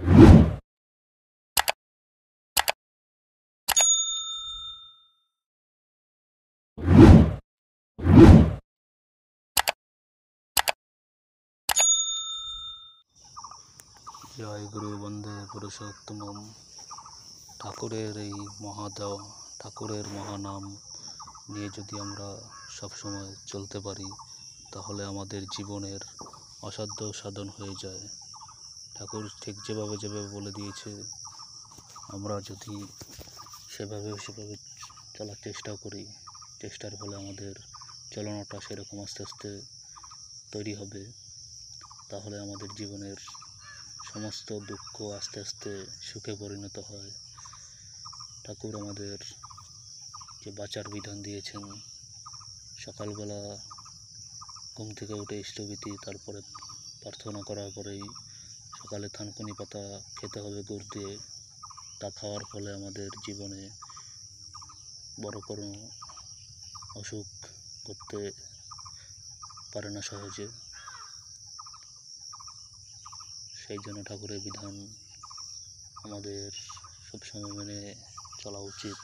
জয় গুরু বন্দে পুরুষোত্তমম। ঠাকুরের এই মহাদেওয়া, ঠাকুরের মহানাম নিয়ে যদি আমরা সবসময় চলতে পারি, তাহলে আমাদের জীবনের অসাধ্য সাধন হয়ে যায়। ঠাকুর ঠিক যেভাবে যেভাবে বলে দিয়েছে, আমরা যদি সেভাবে চলার চেষ্টা করি, চেষ্টার ফলে আমাদের চলনটা সেরকম আস্তে আস্তে তৈরি হবে। তাহলে আমাদের জীবনের সমস্ত দুঃখ আস্তে আস্তে সুখে পরিণত হয়। ঠাকুর আমাদের যে বাঁচার বিধান দিয়েছেন, সকালবেলা ঘুম থেকে উঠে ইষ্টভীতি, তারপরে প্রার্থনা করার পরেই সকালে থানকুনি পাতা খেতে হবে গুড় দিয়ে। তা খাওয়ার ফলে আমাদের জীবনে বড় কোনো অসুখ করতে পারে না সহজে। সেই জন্য ঠাকুরের বিধান আমাদের সবসময় মেনে চলা উচিত।